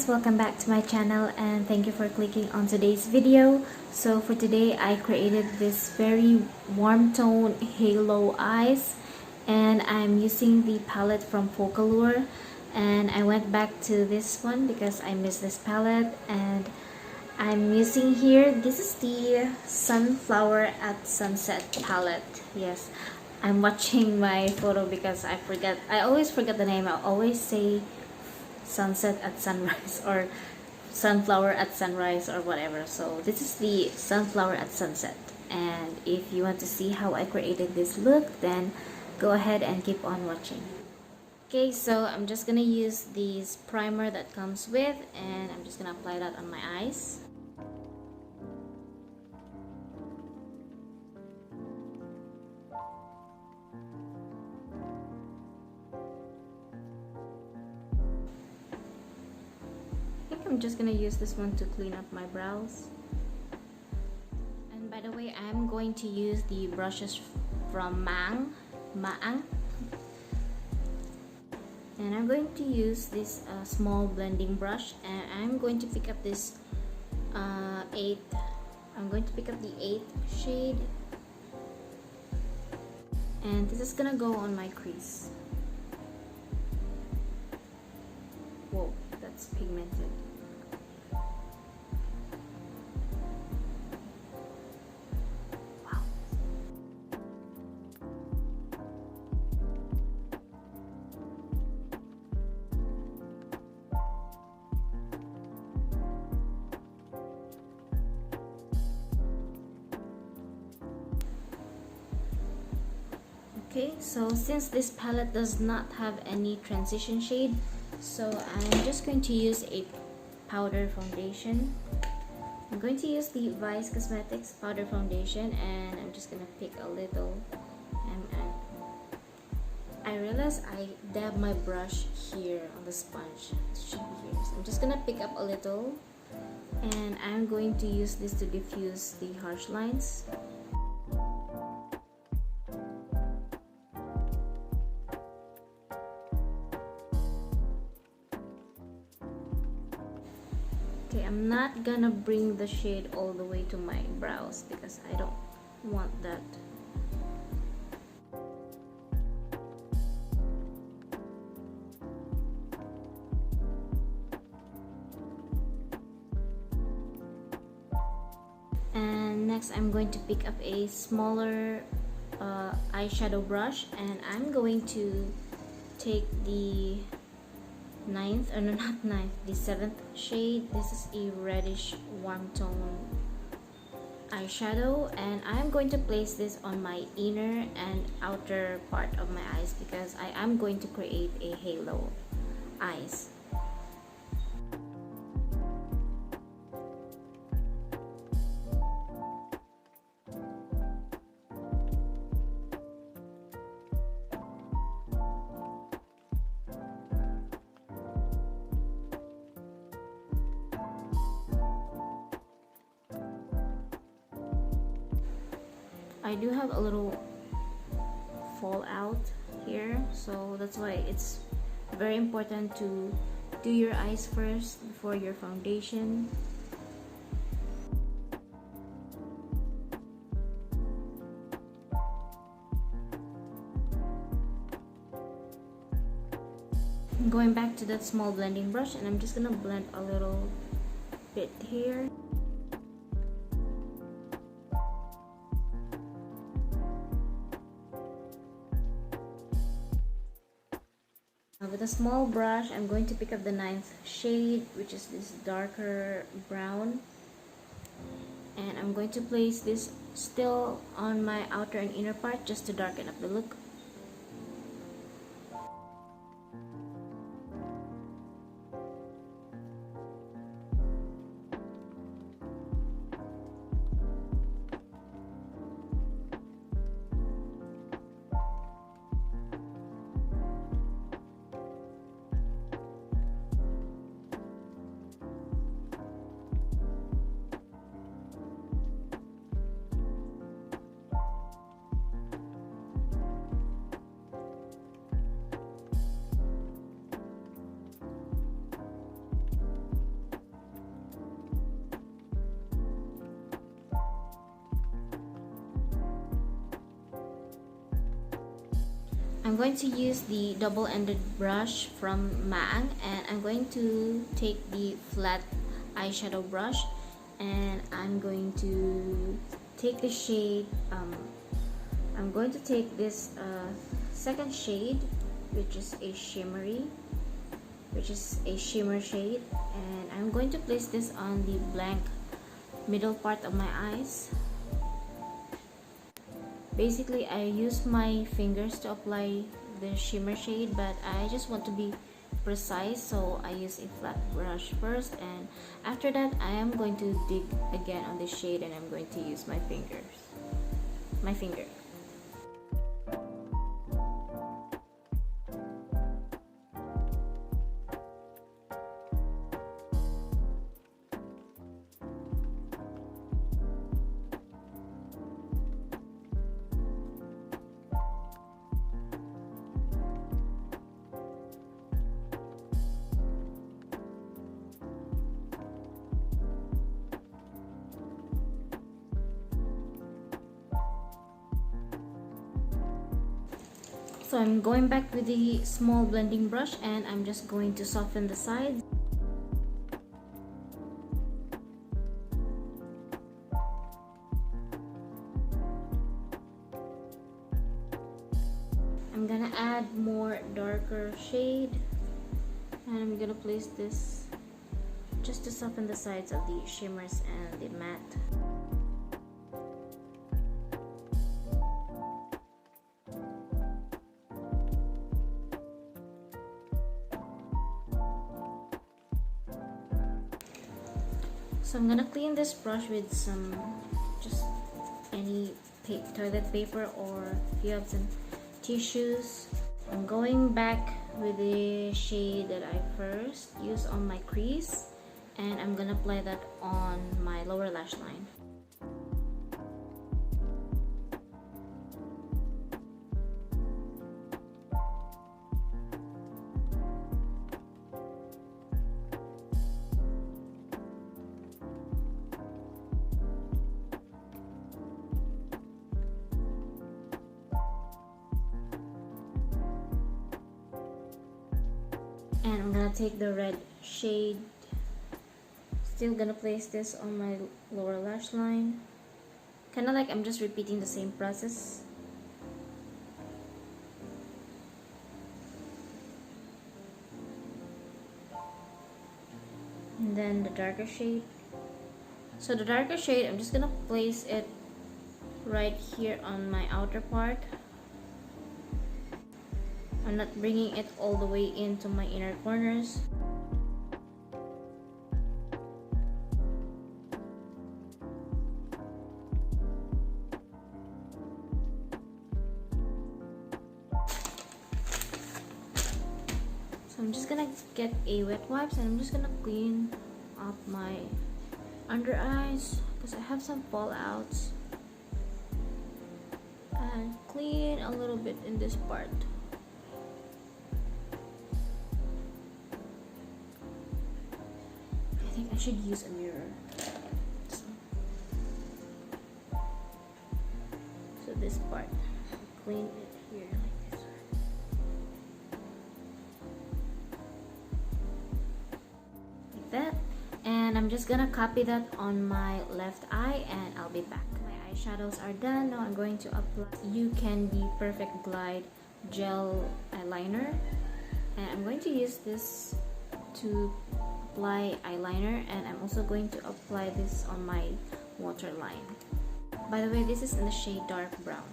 guys, welcome back to my channel and thank you for clicking on today's video. So for today I created this very warm tone halo eyes and I'm using the palette from Focallure, and I went back to this one because I missed this palette, and I'm using here, this is the Sunflower at Sunset palette. Yes, I'm watching my photo because I always forget the name. I always say sunset at sunrise or sunflower at sunrise or whatever. So this is the Sunflower at Sunset, and if you want to see how I created this look, then go ahead and keep on watching. Okay, so I'm just gonna use this primer that comes with, and I'm just gonna apply that on my eyes. I'm just gonna use this one to clean up my brows. And by the way, I'm going to use the brushes from Maang, and I'm going to use this small blending brush, and I'm going to pick up this I'm going to pick up the 8th shade, and this is gonna go on my crease. Whoa, that's pigmented. Okay, so since this palette does not have any transition shade, so I'm just going to use a powder foundation. I'm going to use the Vice Cosmetics powder foundation, and I'm just gonna pick a little. I realized I dab my brush here on the sponge. It should be here. So I'm just gonna pick up a little, and I'm going to use this to diffuse the harsh lines. Okay, I'm not gonna bring the shade all the way to my brows because I don't want that. And next I'm going to pick up a smaller eyeshadow brush, and I'm going to take the 9th, or no, not 9th, the 7th shade. This is a reddish warm tone eyeshadow, and I'm going to place this on my inner and outer part of my eyes because I am going to create a halo eyes. I do have a little fallout here, so that's why it's very important to do your eyes first before your foundation. I'm going back to that small blending brush, and I'm just gonna blend a little bit here. With a small brush, I'm going to pick up the 9th shade, which is this darker brown, and I'm going to place this still on my outer and inner part just to darken up the look. going to use the double-ended brush from Mang, and I'm going to take the flat eyeshadow brush, and I'm going to take the shade, I'm going to take this second shade, which is a shimmer shade, and I'm going to place this on the blank middle part of my eyes. Basically, I use my fingers to apply the shimmer shade, but I just want to be precise, so I use a flat brush first, and after that I am going to dig again on the shade, and I'm going to use my finger. So I'm going back with the small blending brush, and I'm just going to soften the sides. I'm gonna add more darker shade, and I'm gonna place this just to soften the sides of the shimmers and the matte. So I'm gonna clean this brush with some, just any toilet paper, or if you have some tissues. I'm going back with the shade that I first used on my crease, and I'm gonna apply that on my lower lash line. And I'm gonna take the red shade, still gonna place this on my lower lash line, kind of like I'm just repeating the same process. And then the darker shade. So the darker shade, I'm just gonna place it right here on my outer part. I'm not bringing it all the way into my inner corners. So I'm just gonna get a wet wipes, and I'm just gonna clean up my under eyes because I have some fallouts, and clean a little bit in this part. I think I should use a mirror. So this part, clean it here like this. Like that. And I'm just gonna copy that on my left eye, and I'll be back. My eyeshadows are done. Now I'm going to apply You Can Be Perfect Glide Gel Eyeliner. And I'm going to use this to apply eyeliner, and I'm also going to apply this on my waterline. By the way, this is in the shade dark brown.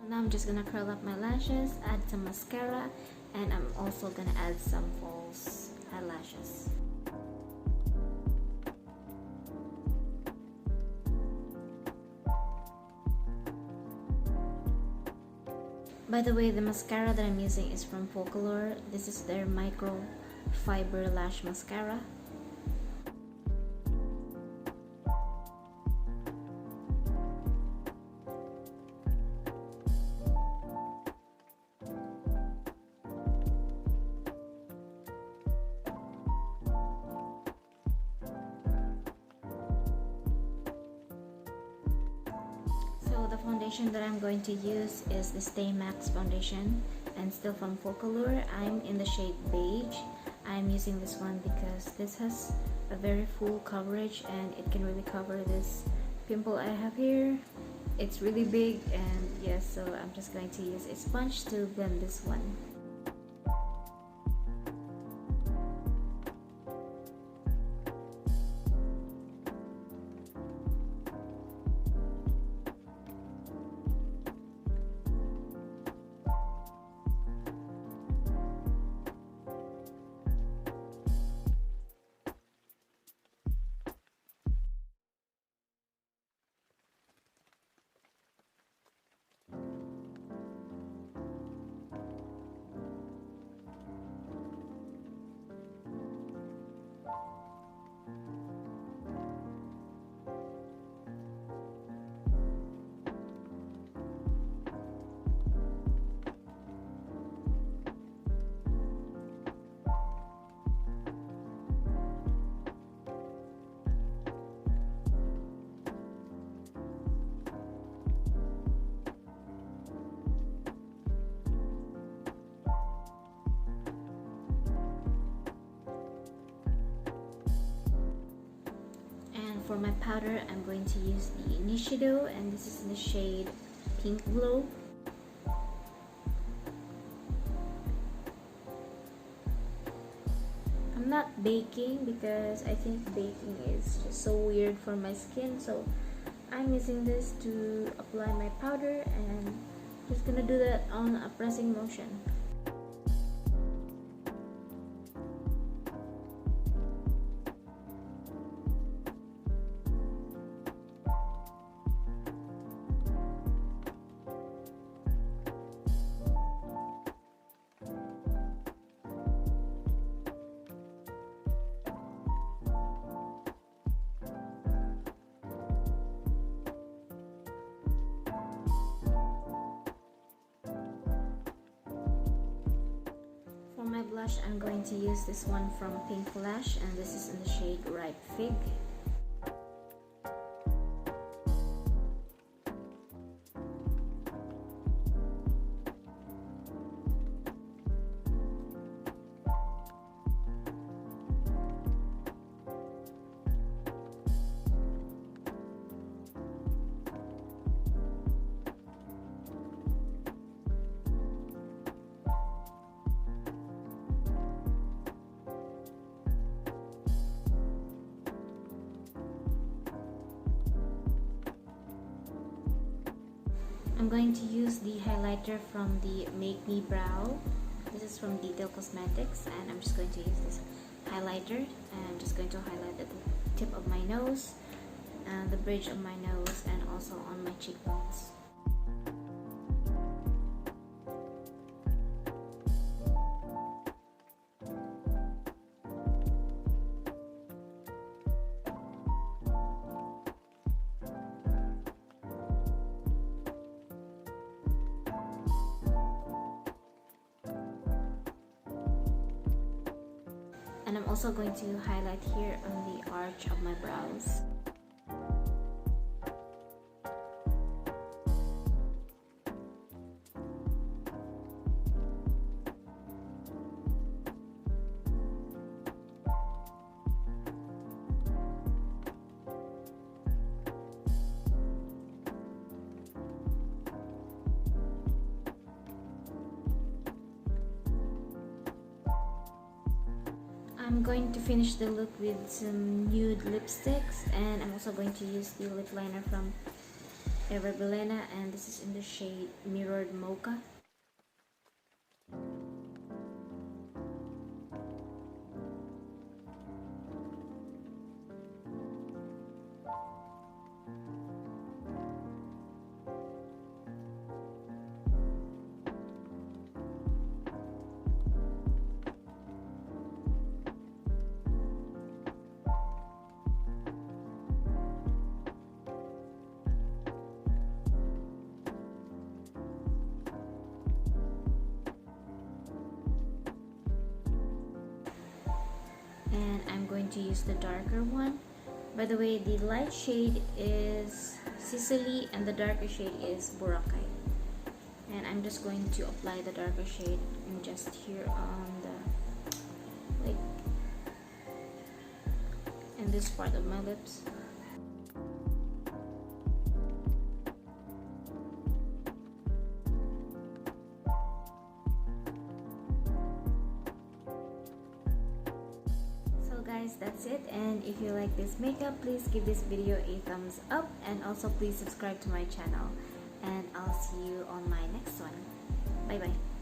Now I'm just gonna curl up my lashes, add some mascara, and I'm also gonna add some false eyelashes. By the way, the mascara that I'm using is from Focallure. This is their micro fiber lash mascara. So the foundation that I'm going to use is the Stay Max foundation, and still from Focallure. I'm in the shade beige. I'm using this one because this has a very full coverage and it can really cover this pimple I have here. It's really big, and yes, so I'm just going to use a sponge to blend this one. For my powder, I'm going to use the Eyeshadow, and this is in the shade Pink Glow. I'm not baking because I think baking is just so weird for my skin, so I'm using this to apply my powder, and just gonna do that on a pressing motion. For my blush, I'm going to use this one from Pink Lash, and this is in the shade Ripe Fig. I'm going to use the highlighter from the Make Me Brow. This is from Detail Cosmetics, and I'm just going to use this highlighter, and I'm just going to highlight at the tip of my nose, and the bridge of my nose, and also on my cheekbones. And I'm also going to highlight here on the arch of my brows. I'm going to finish the look with some nude lipsticks, and I'm also going to use the lip liner from Ever Belena, and this is in the shade Mirrored Mocha. and I'm going to use the darker one. By the way, the light shade is Sicily and the darker shade is Boracay. And I'm just going to apply the darker shade and just here on the, like, in this part of my lips. So guys, that's it, and if you like this makeup, please give this video a thumbs up and also please subscribe to my channel, and I'll see you on my next one. Bye bye.